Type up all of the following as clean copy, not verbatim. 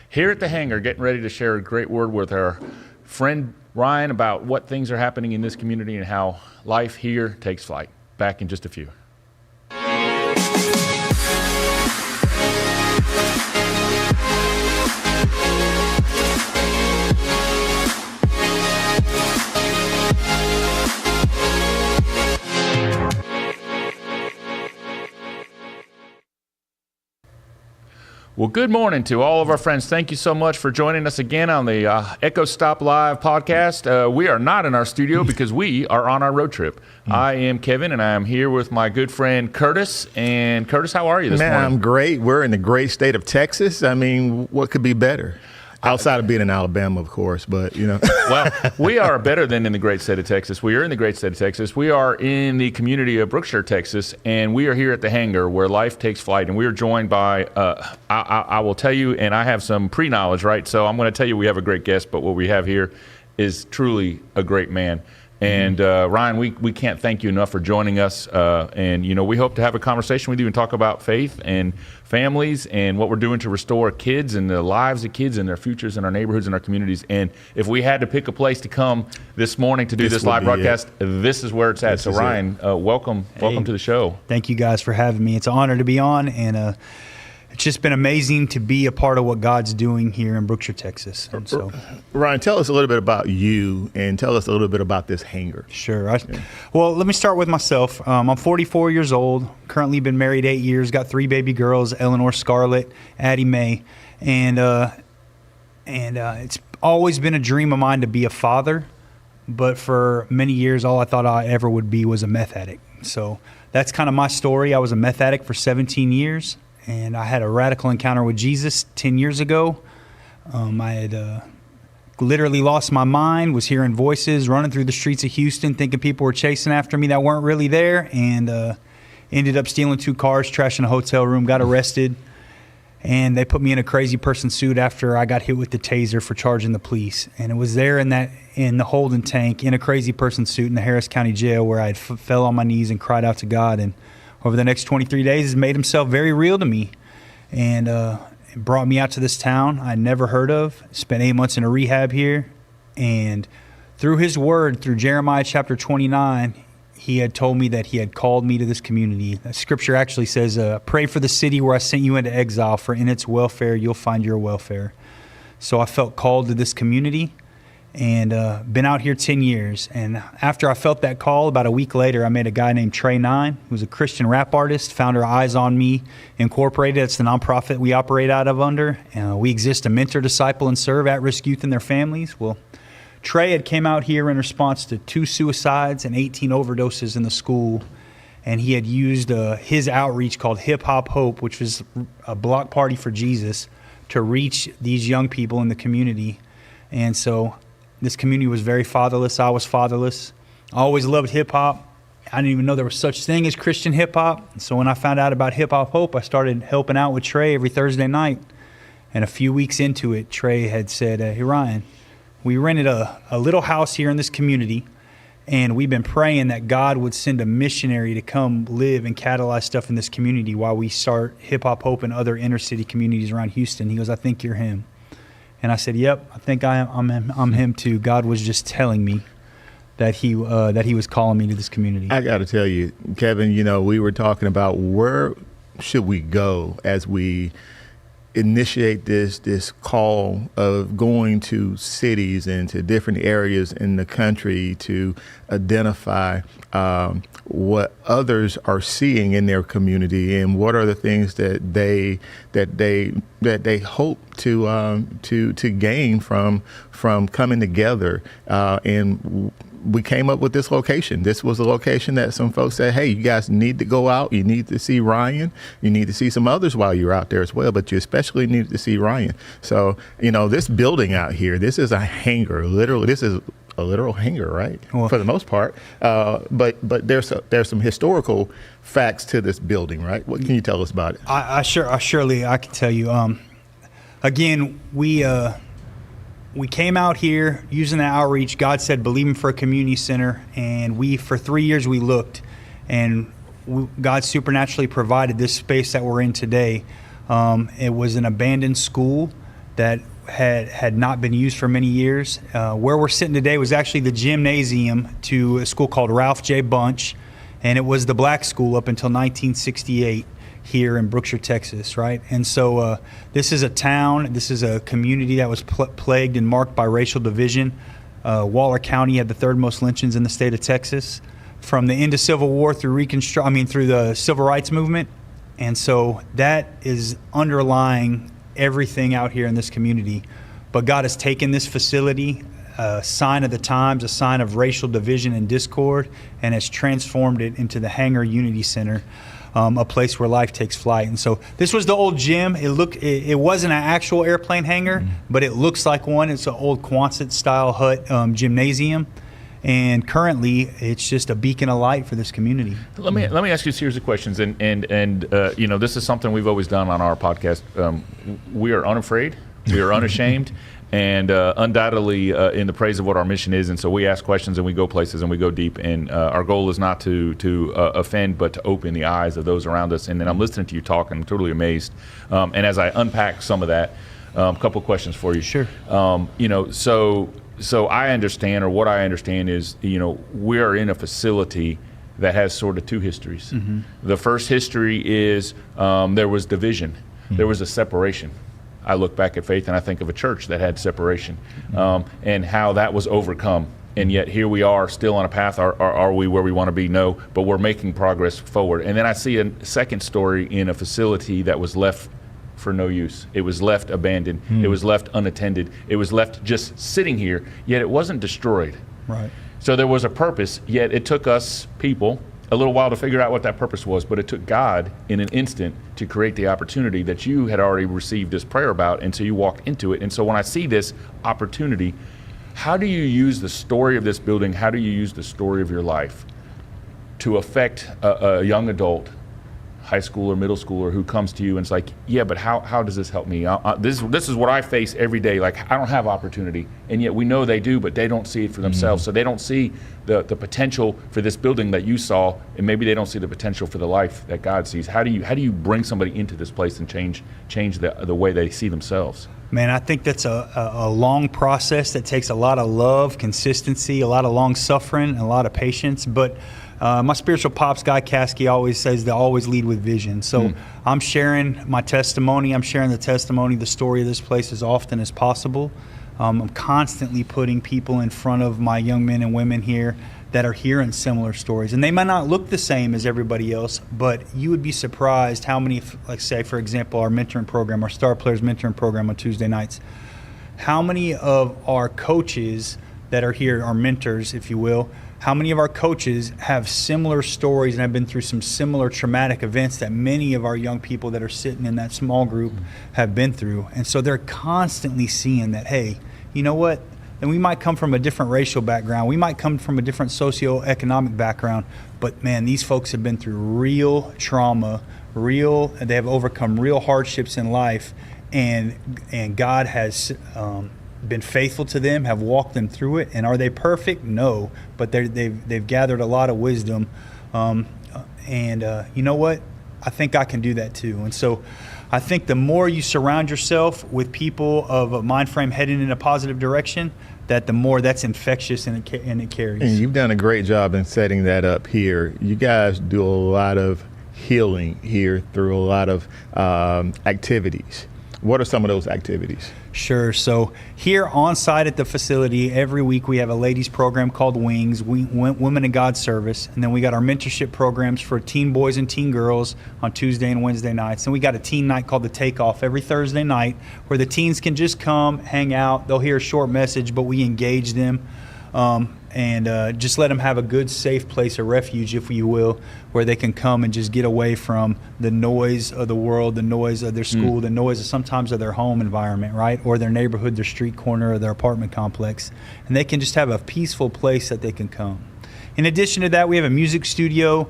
here at the hangar, getting ready to share a great word with our friend Ryan about what things are happening in this community and how life here takes flight. Back in just a few. Well, good morning to all of our friends. Thank you so much for joining us again on the Echo Stop Live podcast. We are not in our studio because we are on our road trip. I am Kevin, and I am here with my good friend Curtis. And Curtis, how are you this morning? I'm great. We're in the great state of Texas. I mean, what could be better? Outside of being in Alabama, of course, but, you know. Well, we are better than in the great state of Texas. We are in the great state of Texas. We are in the community of Brookshire, Texas, and we are here at the hangar where life takes flight. And we are joined by, I will tell you, and I have some pre-knowledge, right? So I'm going to tell you we have a great guest, but what we have here is truly a great man. And Ryan, we can't thank you enough for joining us. And, you know, we hope to have a conversation with you and talk about faith and families and what we're doing to restore kids and the lives of kids and their futures in our neighborhoods and our communities. And if we had to pick a place to come this morning to do this live broadcast, this is where it's at. So Ryan, welcome to the show. Thank you guys for having me. It's an honor to be on, and it's just been amazing to be a part of what God's doing here in Brookshire, Texas. And so, Ryan, tell us a little bit about you and tell us a little bit about this hangar. Sure. Well, let me start with myself. I'm 44 years old, currently been married 8 years, got 3 baby girls, Eleanor, Scarlett, Addie Mae. And it's always been a dream of mine to be a father. But for many years, all I thought I ever would be was a meth addict. So that's kind of my story. I was a meth addict for 17 years. And I had a radical encounter with Jesus 10 years ago. I had literally lost my mind, was hearing voices, running through the streets of Houston, thinking people were chasing after me that weren't really there, and ended up stealing 2 cars, trashing a hotel room, got arrested. And they put me in a crazy person suit after I got hit with the taser for charging the police. And it was there in the holding tank in a crazy person suit in the Harris County Jail where I fell on my knees and cried out to God. And over the next 23 days, has made himself very real to me, and brought me out to this town I'd never heard of. Spent 8 months in a rehab here, and through his word, through Jeremiah chapter 29, he had told me that he had called me to this community. The scripture actually says, pray for the city where I sent you into exile, for in its welfare you'll find your welfare. So I felt called to this community, and been out here 10 years. And after I felt that call, about a week later, I met a guy named Trey 9, who's a Christian rap artist, founder of Eyes on Me Incorporated. It's the nonprofit we operate out of under. We exist to mentor, disciple, and serve at-risk youth and their families. Well, Trey had came out here in response to 2 suicides and 18 overdoses in the school. And he had used his outreach called Hip Hop Hope, which was a block party for Jesus, to reach these young people in the community. And so this community was very fatherless. I was fatherless. I always loved hip-hop. I didn't even know there was such thing as Christian hip-hop. So when I found out about Hip Hop Hope, I started helping out with Trey every Thursday night. And a few weeks into it, Trey had said, hey, Ryan, we rented a little house here in this community, and we've been praying that God would send a missionary to come live and catalyze stuff in this community while we start Hip Hop Hope in other inner-city communities around Houston. He goes, I think you're him. And I said, yep, I think I'm him too. God was just telling me that he was calling me to this community. I got to tell you, Kevin, you know, we were talking about where should we go as we initiate this call of going to cities and to different areas in the country to identify what others are seeing in their community and what are the things that they hope to gain from coming together. And we came up with this location. This was a location that some folks said, hey, you guys need to go out. You need to see Ryan. You need to see some others while you're out there as well, but you especially need to see Ryan. So, you know, this building out here, this is a hangar. Literally, this is a literal hangar, right? Well, for the most part. But there's some historical facts to this building, right? What can you tell us about it? I surely can tell you. Again, we came out here using that outreach. God said, believing for a community center. And for 3 years, we looked. And God supernaturally provided this space that we're in today. It was an abandoned school that had not been used for many years. Where we're sitting today was actually the gymnasium to a school called Ralph J. Bunch, and it was the black school up until 1968 here in Brookshire, Texas, right? And so this is a town, this is a community that was plagued and marked by racial division. Waller County had the third most lynchings in the state of Texas from the end of Civil War through through the Civil Rights Movement. And so that is underlying everything out here in this community. But God has taken this facility, a sign of the times, a sign of racial division and discord, and has transformed it into the HANGAR Unity Center, a place where life takes flight. And so this was the old gym. It wasn't an actual airplane hangar, but it looks like one. It's an old Quonset style hut gymnasium. And currently, it's just a beacon of light for this community. Let me ask you a series of questions, and this is something we've always done on our podcast. We are unafraid, we are unashamed, and undoubtedly in the praise of what our mission is. And so we ask questions, and we go places, and we go deep. And our goal is not to offend, but to open the eyes of those around us. And then I'm listening to you talk, and I'm totally amazed. And as I unpack some of that, a couple of questions for you. Sure. So I understand, or what I understand is, we are in a facility that has sort of two histories. Mm-hmm. The first history is there was division. Mm-hmm. There was a separation. I look back at faith and I think of a church that had separation, and how that was overcome. And yet here we are still on a path. Are we where we want to be? No, but we're making progress forward. And then I see a second story in a facility that was left for no use. It was left abandoned. It was left unattended. It was left just sitting here, yet it wasn't destroyed. Right. So there was a purpose, yet it took us people a little while to figure out what that purpose was, but it took God in an instant to create the opportunity that you had already received this prayer about, and so you walked into it. And so when I see this opportunity, how do you use the story of this building, how do you use the story of your life to affect a young adult, high schooler, middle schooler, who comes to you and it's like, yeah, but how does this help me? This is what I face every day. Like, I don't have opportunity, and yet we know they do, but they don't see it for themselves. So they don't see the potential for this building that you saw, and maybe they don't see the potential for the life that God sees. How do you bring somebody into this place and change the way they see themselves? Man, I think that's a long process that takes a lot of love, consistency, a lot of long suffering, and a lot of patience. But my spiritual pops, Guy Caskey, always says to always lead with vision. So I'm sharing my testimony. I'm sharing the story of this place as often as possible. I'm constantly putting people in front of my young men and women here that are hearing similar stories. And they might not look the same as everybody else, but you would be surprised how many, like say, for example, our mentoring program, our Star Players mentoring program on Tuesday nights, how many of our coaches that are here, our mentors, if you will, how many of our coaches have similar stories and have been through some similar traumatic events that many of our young people that are sitting in that small group have been through. And so they're constantly seeing that, hey, you know what? And we might come from a different racial background. We might come from a different socioeconomic background. But, man, these folks have been through real trauma, they have overcome real hardships in life. And God has been faithful to them, have walked them through it. And are they perfect? No. But they've gathered a lot of wisdom. You know what? I think I can do that too. And so I think the more you surround yourself with people of a mind frame heading in a positive direction, that the more that's infectious and it carries. And you've done a great job in setting that up here. You guys do a lot of healing here through a lot of activities. What are some of those activities? Sure. So here on site at the facility, every week we have a ladies program called Wings, Women in God Service. And then we got our mentorship programs for teen boys and teen girls on Tuesday and Wednesday nights. And we got a teen night called the Takeoff every Thursday night where the teens can just come, hang out. They'll hear a short message, but we engage them. And just let them have a good, safe place of refuge, if you will, where they can come and just get away from the noise of the world, the noise of their school, the noise of sometimes of their home environment, right? Or their neighborhood, their street corner, or their apartment complex. And they can just have a peaceful place that they can come. In addition to that, we have a music studio.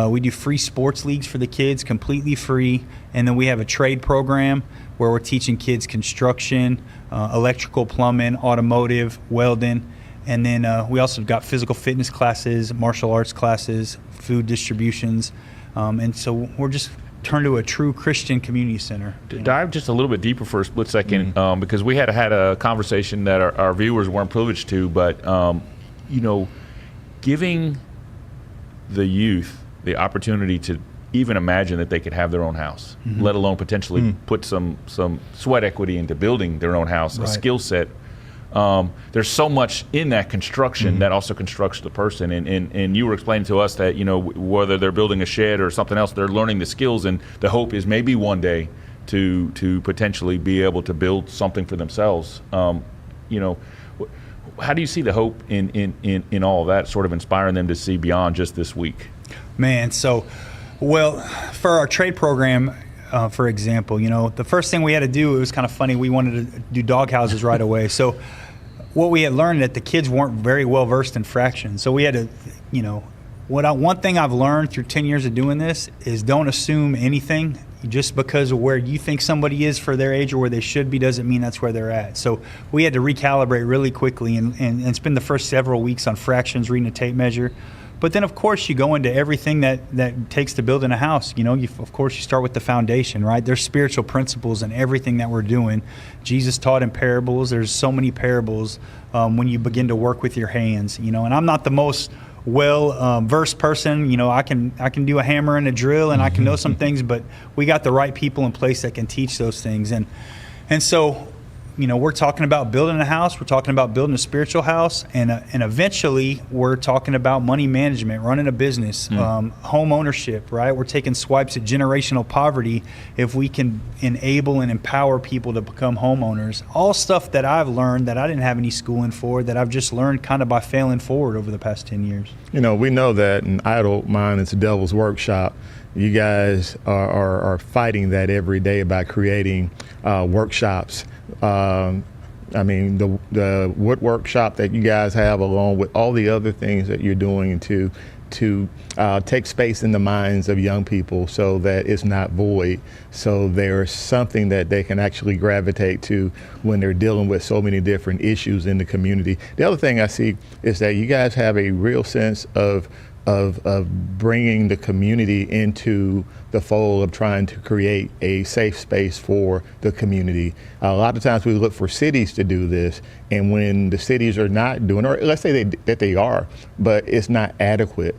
We do free sports leagues for the kids, completely free. And then we have a trade program where we're teaching kids construction, electrical, plumbing, automotive, welding. And then we also got physical fitness classes, martial arts classes, food distributions. And so we're just turn to a true Christian community center. Dive just a little bit deeper for a split second, because we had a conversation that our viewers weren't privileged to, but giving the youth the opportunity to even imagine that they could have their own house, let alone potentially put some sweat equity into building their own house, a skill set. There's so much in that construction that also constructs the person. And you were explaining to us that, whether they're building a shed or something else, they're learning the skills, and the hope is maybe one day to potentially be able to build something for themselves. How do you see the hope in all of that, sort of inspiring them to see beyond just this week? Man, so, for our trade program, for example, the first thing we had to do, it was kind of funny, we wanted to do dog houses right away. So what we had learned that the kids weren't very well versed in fractions. So we had to, one thing I've learned through 10 years of doing this is don't assume anything. Just because of where you think somebody is for their age or where they should be doesn't mean that's where they're at. So we had to recalibrate really quickly and spend the first several weeks on fractions, reading a tape measure. But then, of course, you go into everything that takes to building a house. Of course, you start with the foundation, right? There's spiritual principles in everything that we're doing. Jesus taught in parables. There's so many parables when you begin to work with your hands, and I'm not the most versed person. I can do a hammer and a drill, and I can know some things, but we got the right people in place that can teach those things. And so, we're talking about building a house, we're talking about building a spiritual house, and eventually we're talking about money management, running a business, home ownership, right? We're taking swipes at generational poverty if we can enable and empower people to become homeowners. All stuff that I've learned that I didn't have any schooling for, that I've just learned kind of by failing forward over the past 10 years. We know that an idle mind is the devil's workshop. You guys are fighting that every day by creating workshops. The wood workshop that you guys have, along with all the other things that you're doing to take space in the minds of young people so that it's not void, so there's something that they can actually gravitate to when they're dealing with so many different issues in the community. The other thing I see is that you guys have a real sense of bringing the community into the fold, of trying to create a safe space for the community. A lot of times we look for cities to do this, and when the cities are not doing, or let's say that they are, but it's not adequate,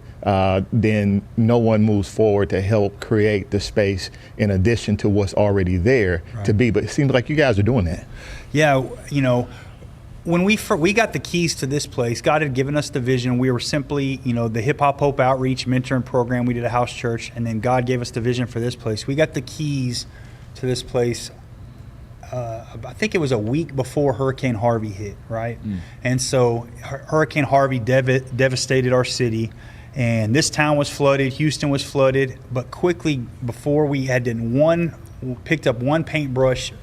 then no one moves forward to help create the space in addition to what's already there to be. But it seems like you guys are doing that. Yeah, when we got the keys to this place, God had given us the vision. We were simply, the Hip Hop Hope Outreach mentoring program. We did a house church, and then God gave us the vision for this place. We got the keys to this place, I think it was a week before Hurricane Harvey hit, right? And so Hurricane Harvey devastated our city, and this town was flooded. Houston was flooded, but quickly before we had picked up one paintbrush,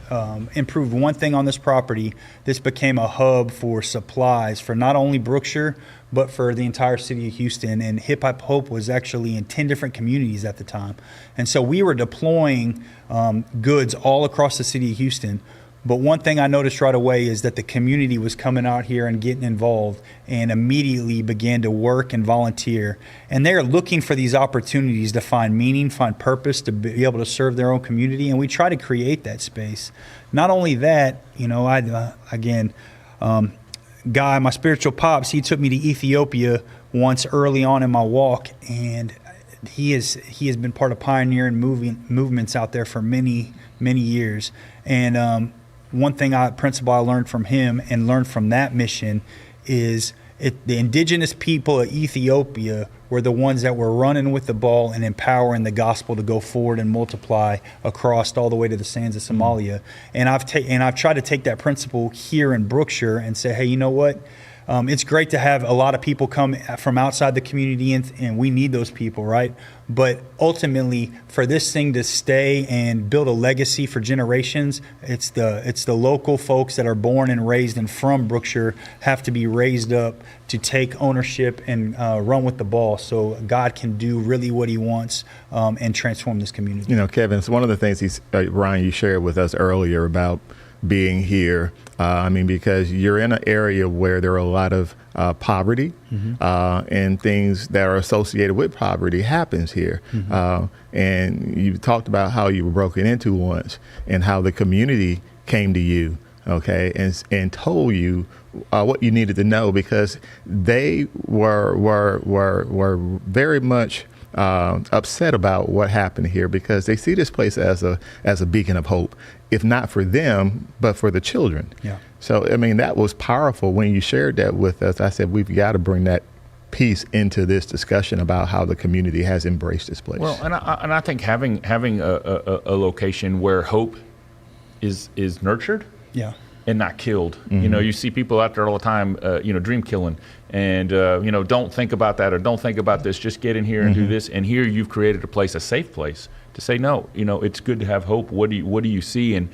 improved one thing on this property, this became a hub for supplies for not only Brookshire, but for the entire city of Houston. And Hip Hop Hope was actually in 10 different communities at the time. And so we were deploying goods all across the city of Houston. But one thing I noticed right away is that the community was coming out here and getting involved and immediately began to work and volunteer. And they're looking for these opportunities to find meaning, find purpose, to be able to serve their own community. And we try to create that space. Not only that, Guy, my spiritual pops, he took me to Ethiopia once early on in my walk, and he has been part of pioneering movements out there for many, many years. And one principle I learned from him and learned from that mission is the indigenous people of Ethiopia were the ones that were running with the ball and empowering the gospel to go forward and multiply across all the way to the sands of Somalia. And I've tried to take that principle here in Brookshire and say, hey, you know what? It's great to have a lot of people come from outside the community, and we need those people, right? But ultimately, for this thing to stay and build a legacy for generations, it's the local folks that are born and raised and from Brookshire have to be raised up to take ownership and run with the ball, so God can do really what He wants and transform this community. Kevin, it's one of the things Ryan, you shared with us earlier about being here. Because you're in an area where there are a lot of poverty, and things that are associated with poverty happens here. And you talked about how you were broken into once and how the community came to you, okay, and told you what you needed to know, because they were very much upset about what happened here, because they see this place as a beacon of hope, if not for them, but for the children. Yeah. So, that was powerful when you shared that with us. I said, we've got to bring that piece into this discussion about how the community has embraced this place. Well, and I think having a location where hope is nurtured. Yeah. And not killed. You see people out there all the time, dream killing, and don't think about that or don't think about this. Just get in here and do this. And here you've created a place, a safe place, to say no. It's good to have hope. What do you see? And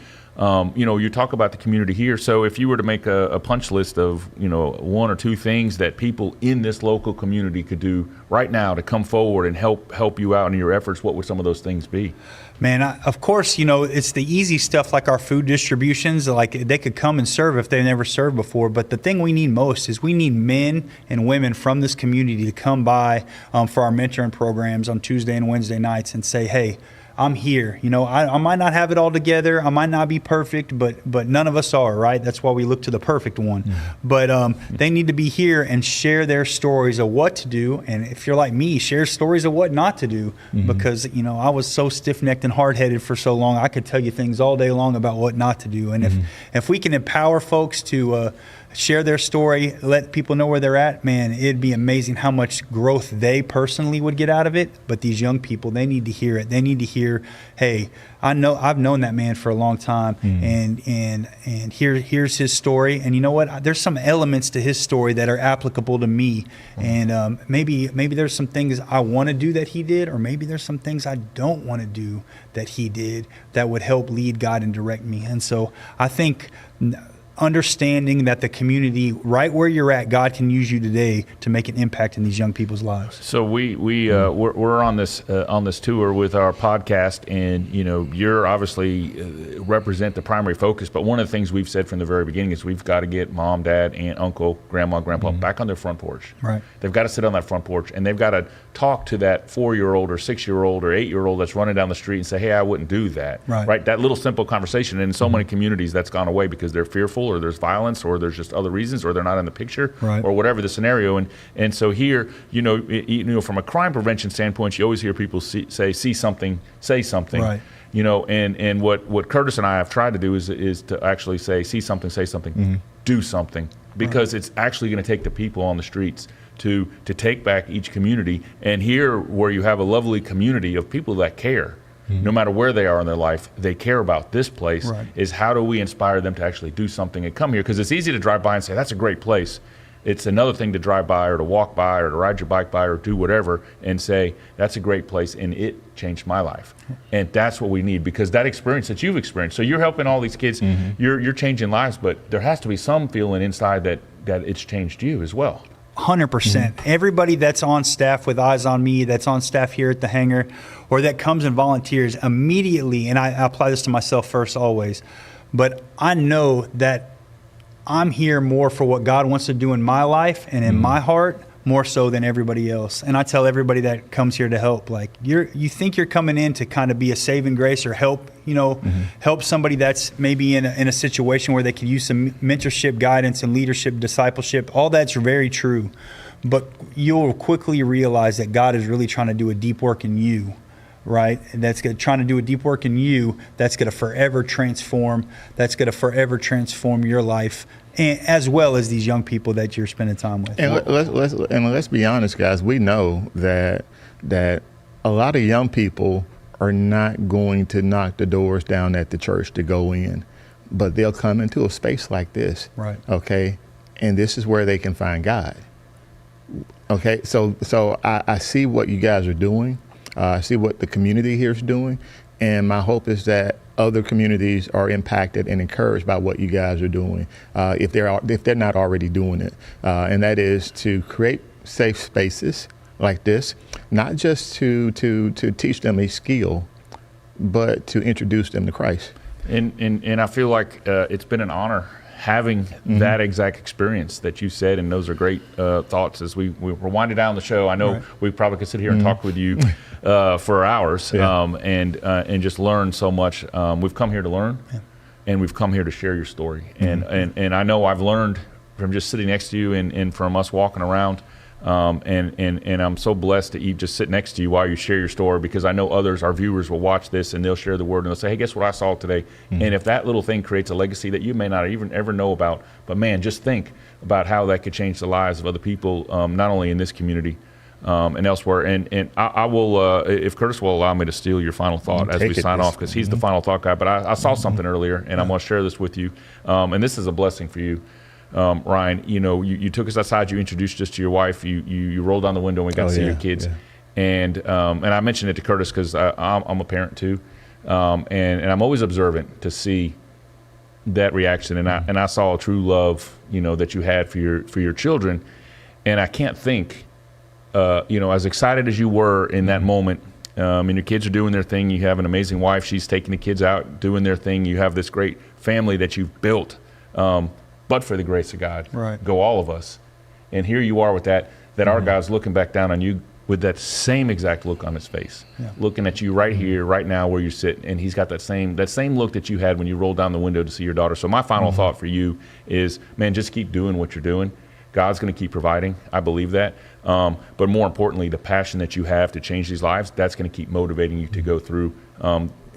you talk about the community here. So if you were to make a punch list of one or two things that people in this local community could do right now to come forward and help you out in your efforts, what would some of those things be? Man, of course, it's the easy stuff like our food distributions. Like they could come and serve if they've never served before. But the thing we need most is we need men and women from this community to come by for our mentoring programs on Tuesday and Wednesday nights and say, hey, I'm here. I might not have it all together. I might not be perfect, but none of us are, right? That's why we look to the perfect one. But they need to be here and share their stories of what to do. And if you're like me, share stories of what not to do, because, I was so stiff-necked and hard-headed for so long. I could tell you things all day long about what not to do. And if we can empower folks to share their story, let people know where they're at, man, it'd be amazing how much growth they personally would get out of it. But these young people, they need to hear it. They need to hear, hey, I've known that man for a long time, and here's his story. And you know what? There's some elements to his story that are applicable to me. And maybe there's some things I want to do that he did, or maybe there's some things I don't want to do that he did that would help lead, guide, and direct me. And so I think understanding that the community, right where you're at, God can use you today to make an impact in these young people's lives. So we're on this tour with our podcast, and you're obviously represent the primary focus. But one of the things we've said from the very beginning is we've got to get mom, dad, aunt, uncle, grandma, grandpa back on their front porch. Right. They've got to sit on that front porch, and they've got to talk to that 4-year-old or 6-year-old or 8-year-old that's running down the street and say, hey, I wouldn't do that. Right. That little simple conversation. And in so many communities, that's gone away because they're fearful, or there's violence, or there's just other reasons, or they're not in the picture, or whatever the scenario. And so here, from a crime prevention standpoint, you always hear people say, see something, say something. Right. And what Curtis and I have tried to do is to actually say, see something, say something, do something, because it's actually going to take the people on the streets to take back each community. And here, where you have a lovely community of people that care, no matter where they are in their life, they care about this place, is how do we inspire them to actually do something and come here? Because it's easy to drive by and say, that's a great place. It's another thing to drive by or to walk by or to ride your bike by or do whatever and say, that's a great place and it changed my life. And that's what we need, because that experience that you've experienced, so you're helping all these kids, you're changing lives, but there has to be some feeling inside that it's changed you as well. 100%. Everybody that's on staff with Eyes on Me, that's on staff here at the hangar, or that comes and volunteers immediately, and I apply this to myself first always, but I know that I'm here more for what God wants to do in my life and in my heart, more so than everybody else. And I tell everybody that comes here to help, like, you think you're coming in to kind of be a saving grace or help, help somebody that's maybe in a situation where they could use some mentorship, guidance, and leadership, discipleship. All that's very true. But you'll quickly realize that God is really trying to do a deep work in you, right? And trying to do a deep work in you that's going to forever transform your life, and as well as these young people that you're spending time with. And let's be honest, guys. We know that a lot of young people are not going to knock the doors down at the church to go in, but they'll come into a space like this. Right. Okay. And this is where they can find God. Okay. So I see what you guys are doing. I see what the community here is doing. And my hope is that other communities are impacted and encouraged by what you guys are doing, if they're not already doing it. And that is to create safe spaces like this, not just to teach them a skill, but to introduce them to Christ. And I feel like it's been an honor having that exact experience that you said, and those are great thoughts as we're winding down the show. I know we probably could sit here and talk with you for hours and just learn so much. We've come here to learn, and we've come here to share your story. And I know I've learned from just sitting next to you and from us walking around. And I'm so blessed to just sit next to you while you share your story, because I know others, our viewers, will watch this and they'll share the word and they'll say, hey, guess what I saw today? And if that little thing creates a legacy that you may not even ever know about, but man, just think about how that could change the lives of other people, not only in this community and elsewhere. And I will, if Curtis will allow me to steal your final thought as we sign off, because he's the final thought guy, but I saw something earlier and I'm going to share this with you. And this is a blessing for you. Ryan, you took us outside, you introduced us to your wife, you rolled down the window and we got to see your kids. And I mentioned it to Curtis because I'm a parent too. And I'm always observant to see that reaction. And I saw a true love, that you had for your children. And I can't think, as excited as you were in that moment, and your kids are doing their thing. You have an amazing wife. She's taking the kids out, doing their thing. You have this great family that you've built. But for the grace of God, go all of us. And here you are with that our God's looking back down on you with that same exact look on his face, looking at you right here, right now where you sit. And he's got that same look that you had when you rolled down the window to see your daughter. So my final thought for you is, man, just keep doing what you're doing. God's going to keep providing. I believe that. But more importantly, the passion that you have to change these lives, that's going to keep motivating you to go through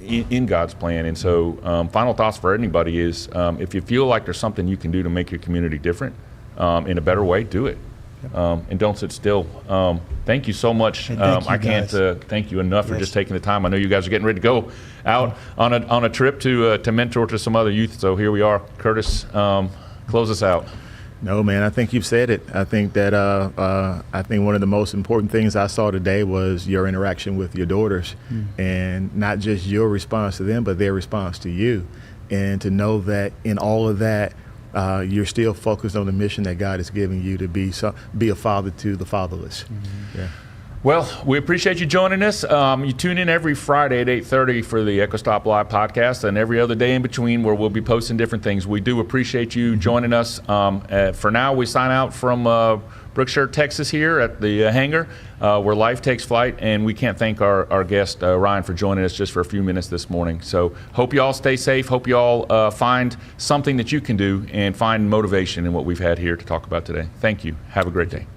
in God's plan. And so final thoughts for anybody is, if you feel like there's something you can do to make your community different in a better way, do it. And don't sit still. Thank you so much. I can't thank you enough for just taking the time. I know you guys are getting ready to go out on a trip to mentor to some other youth. So here we are. Curtis, close us out. No, man, I think you've said it. I think that I think one of the most important things I saw today was your interaction with your daughters, and not just your response to them, but their response to you. And to know that in all of that, you're still focused on the mission that God has given you to be a father to the fatherless. Well, we appreciate you joining us. You tune in every Friday at 8:30 for the Echo Stop Live podcast, and every other day in between where we'll be posting different things. We do appreciate you joining us. For now, we sign out from Brookshire, Texas here at the hangar where life takes flight, and we can't thank our guest, Ryan, for joining us just for a few minutes this morning. So hope you all stay safe. Hope you all find something that you can do and find motivation in what we've had here to talk about today. Thank you. Have a great day.